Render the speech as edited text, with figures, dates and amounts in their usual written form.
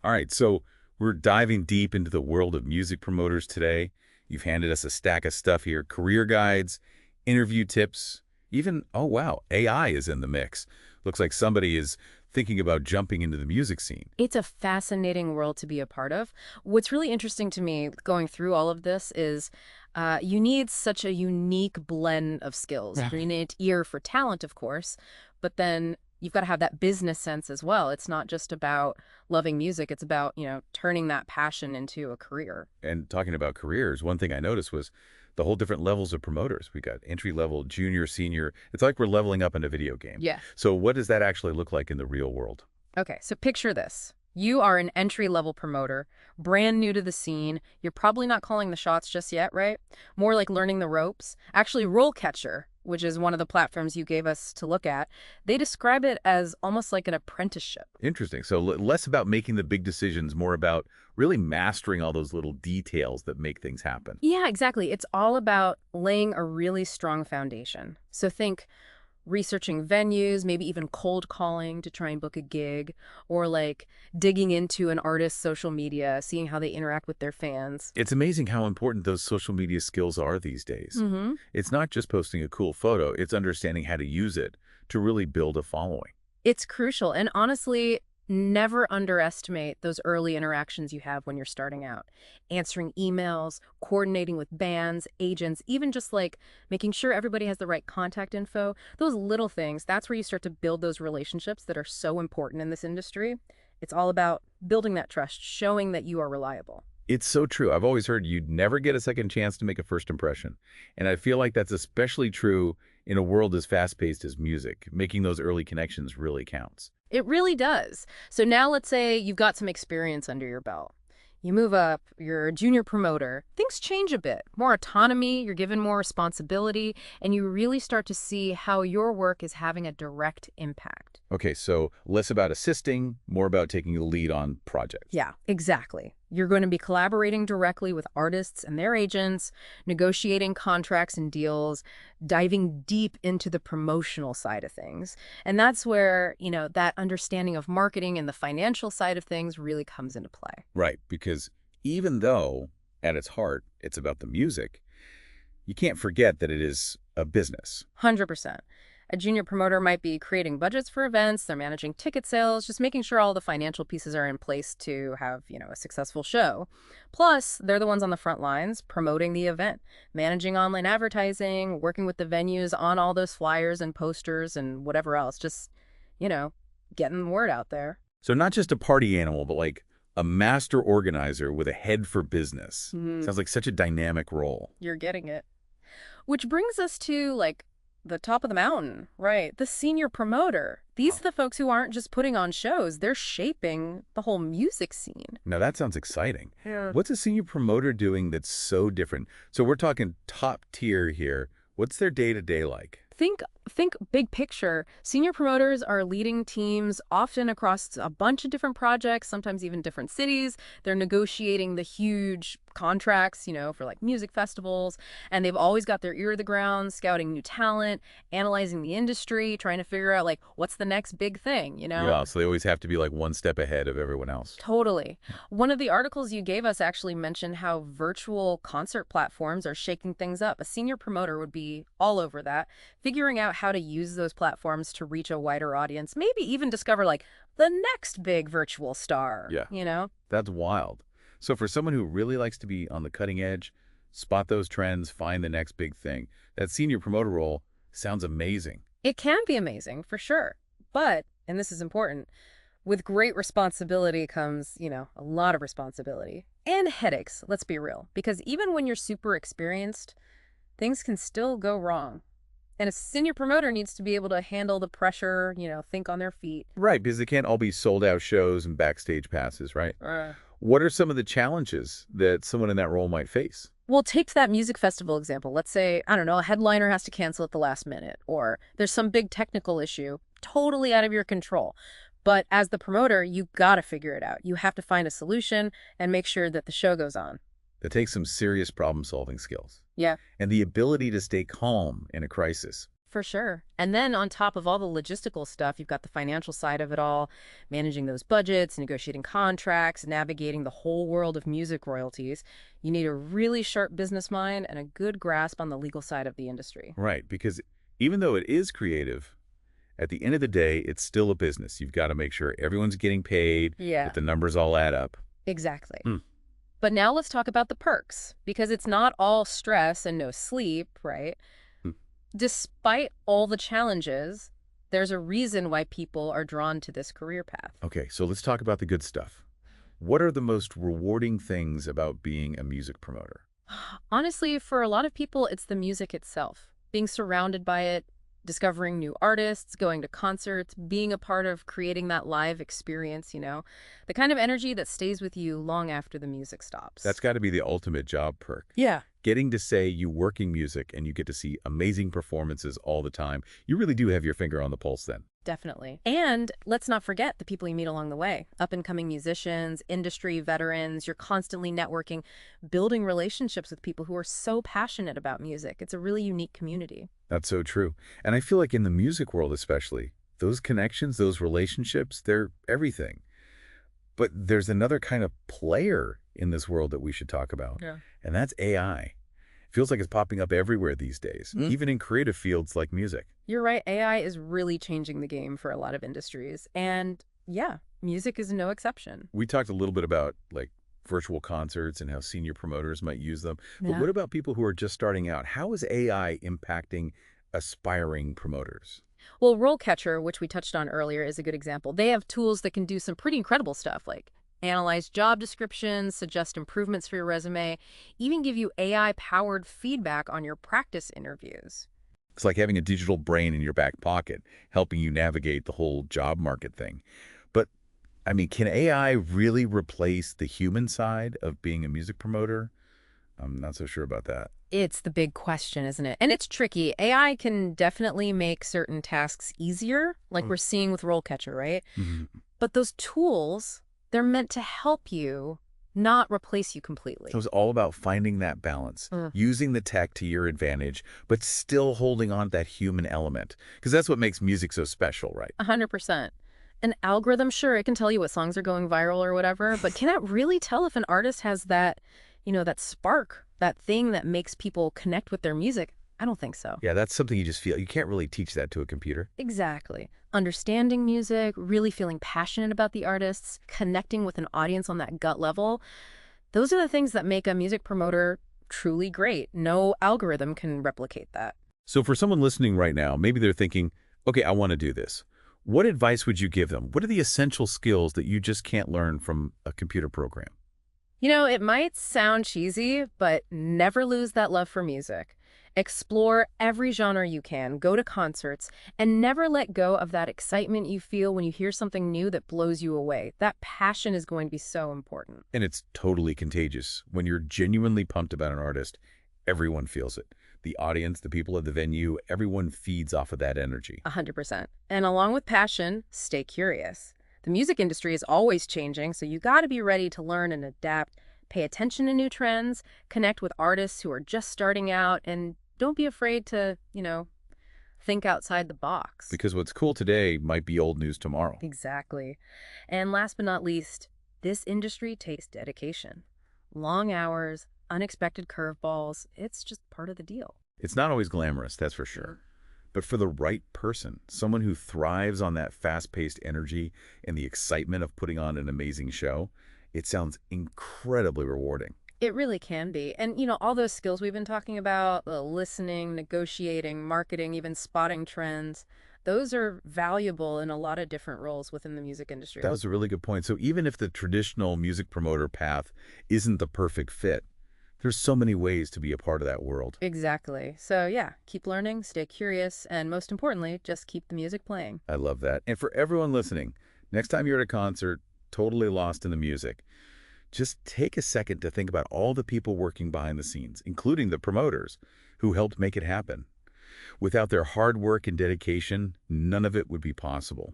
All right, so we're diving deep into the world of music promoters today. You've handed us a stack of stuff here, career guides, interview tips, even, oh wow, AI is in the mix. Looks like somebody is thinking about jumping into the music scene. It's a fascinating world to be a part of. What's really interesting to me going through all of this is you need such a unique blend of skills. Yeah. You need an ear for talent, of course, but then you've got to have that business sense as well. It's not just about loving music. It's about, turning that passion into a career. And talking about careers, one thing I noticed was the whole different levels of promoters. We got entry level, junior, senior. It's like we're leveling up in a video game. Yeah. So what does that actually look like in the real world? Okay, so picture this. You are an entry-level promoter, brand new to the scene. You're probably not calling the shots just yet, right? More like learning the ropes. Actually, RoleCatcher, which is one of the platforms you gave us to look at, they describe it as almost like an apprenticeship. Interesting. So less about making the big decisions, more about really mastering all those little details that make things happen. Yeah, exactly. It's all about laying a really strong foundation. So think researching venues, maybe even cold calling to try and book a gig, or like digging into an artist's social media, seeing how they interact with their fans. It's amazing how important those social media skills are these days. Mm-hmm. It's not just posting a cool photo, it's understanding how to use it to really build a following. It's crucial. And honestly, never underestimate those early interactions you have when you're starting out. Answering emails, coordinating with bands, agents, even just like making sure everybody has the right contact info. Those little things, that's where you start to build those relationships that are so important in this industry. It's all about building that trust, showing that you are reliable. It's so true. I've always heard you'd never get a second chance to make a first impression. And I feel like that's especially true in a world as fast-paced as music. Making those early connections really counts. It really does. So now let's say you've got some experience under your belt. You move up, you're a junior promoter. Things change a bit. More autonomy, you're given more responsibility, and you really start to see how your work is having a direct impact. Okay, so less about assisting, more about taking the lead on projects. Yeah, exactly. You're going to be collaborating directly with artists and their agents, negotiating contracts and deals, diving deep into the promotional side of things. And that's where, that understanding of marketing and the financial side of things really comes into play. Right, because even though at its heart it's about the music, you can't forget that it is a business. 100%. A junior promoter might be creating budgets for events, they're managing ticket sales, just making sure all the financial pieces are in place to have, a successful show. Plus, they're the ones on the front lines promoting the event, managing online advertising, working with the venues on all those flyers and posters and whatever else, just, getting the word out there. So not just a party animal, but like a master organizer with a head for business. Sounds like such a dynamic role. You're getting it. Which brings us to, the top of the mountain, right? The senior promoter. These are the folks who aren't just putting on shows, they're shaping the whole music scene. Now that sounds exciting. Yeah. What's a senior promoter doing that's so different? So we're talking top tier here. What's their day-to-day like? Think big picture. Senior promoters are leading teams often across a bunch of different projects, sometimes even different cities. They're negotiating the huge contracts, for like music festivals, and they've always got their ear to the ground, scouting new talent, analyzing the industry, trying to figure out like what's the next big thing, Yeah, so they always have to be like one step ahead of everyone else. Totally. One of the articles you gave us actually mentioned how virtual concert platforms are shaking things up. A senior promoter would be all over that, figuring out how to use those platforms to reach a wider audience, maybe even discover like the next big virtual star. Yeah. That's wild. So for someone who really likes to be on the cutting edge, spot those trends, find the next big thing, that senior promoter role sounds amazing. It can be amazing, for sure. But, and this is important, with great responsibility comes, a lot of responsibility. And headaches, let's be real. Because even when you're super experienced, things can still go wrong. And a senior promoter needs to be able to handle the pressure, think on their feet. Right, because they can't all be sold out shows and backstage passes, right? What are some of the challenges that someone in that role might face? Well, take that music festival example. Let's say, I don't know, a headliner has to cancel at the last minute, or there's some big technical issue totally out of your control. But as the promoter, you gotta figure it out. You have to find a solution and make sure that the show goes on. That takes some serious problem-solving skills Yeah. and the ability to stay calm in a crisis. For sure. And then on top of all the logistical stuff, you've got the financial side of it all, managing those budgets, negotiating contracts, navigating the whole world of music royalties. You need a really sharp business mind and a good grasp on the legal side of the industry. Right, because even though it is creative, at the end of the day, it's still a business. You've got to make sure everyone's getting paid, that Yeah, the numbers all add up. exactly. Hmm. But now let's talk about the perks, because it's not all stress and no sleep, right? Hmm. Despite all the challenges, there's a reason why people are drawn to this career path. Okay, so let's talk about the good stuff. What are the most rewarding things about being a music promoter? Honestly, for a lot of people, it's the music itself. Being surrounded by it, discovering new artists, going to concerts, being a part of creating that live experience, the kind of energy that stays with you long after the music That's stops. got to be the ultimate job perk. Yeah. Getting to say you work in music and you get to see amazing performances all the time. You really do have your finger on the pulse then. Definitely. And let's not forget the people you meet along the way. Up-and-coming musicians, industry veterans, you're constantly networking, building relationships with people who are so passionate about music. It's a really unique community. That's so true. And I feel like in the music world especially, those connections, those relationships, they're everything. But there's another kind of player in this world that we should talk about, Yeah. and that's AI. Feels like it's popping up everywhere these days, even in creative fields like music. You're right. AI is really changing the game for a lot of industries. And yeah, music is no exception. We talked a little bit about like virtual concerts and how senior promoters might use them. But Yeah. what about people who are just starting out? How is AI impacting aspiring promoters? Well, RoleCatcher, which we touched on earlier, is a good example. They have tools that can do some pretty incredible stuff, like analyze job descriptions, suggest improvements for your resume, even give you AI-powered feedback on your practice interviews. It's like having a digital brain in your back pocket, helping you navigate the whole job market thing. But, I mean, can AI really replace the human side of being a music promoter? I'm not so sure about that. It's the big question, isn't it? And it's tricky. AI can definitely make certain tasks easier, like we're seeing with RoleCatcher, right? Mhm. But those tools, they're meant to help you, not replace you completely. So it's all about finding that balance, using the tech to your advantage, but still holding on to that human element. Because that's what makes music so special, right? 100%. An algorithm, sure, it can tell you what songs are going viral or whatever, but can it really tell if an artist has that, that spark, that thing that makes people connect with their music? I don't think so. Yeah, that's something you just feel. You can't really teach that to a computer. Exactly. Understanding music, really feeling passionate about the artists, connecting with an audience on that gut level, those are the things that make a music promoter truly great. No algorithm can replicate that. So for someone listening right now, maybe they're thinking, okay, I want to do this. What advice would you give them? What are the essential skills that you just can't learn from a computer program? It might sound cheesy, but never lose that love for music. Explore every genre you can, go to concerts, and never let go of that excitement you feel when you hear something new that blows you away. That passion is going to be so important. And it's totally contagious. When you're genuinely pumped about an artist, everyone feels it. The audience, the people at the venue, everyone feeds off of that energy. 100%. And along with passion, stay curious. The music industry is always changing, so you got to be ready to learn and adapt. Pay attention to new trends, connect with artists who are just starting out, and don't be afraid to, think outside the box. Because what's cool today might be old news tomorrow. Exactly. And last but not least, this industry takes dedication. Long hours, unexpected curveballs, it's just part of the deal. It's not always glamorous, that's for sure. But for the right person, someone who thrives on that fast-paced energy and the excitement of putting on an amazing show, it sounds incredibly rewarding. It really can be. And, all those skills we've been talking about, the listening, negotiating, marketing, even spotting trends, those are valuable in a lot of different roles within the music industry. That was a really good point. So even if the traditional music promoter path isn't the perfect fit, there's so many ways to be a part of that world. Exactly. So yeah, keep learning, stay curious, and most importantly, just keep the music playing. I love that. And for everyone listening, next time you're at a concert, totally lost in the music, just take a second to think about all the people working behind the scenes, including the promoters, who helped make it happen. Without their hard work and dedication, none of it would be possible.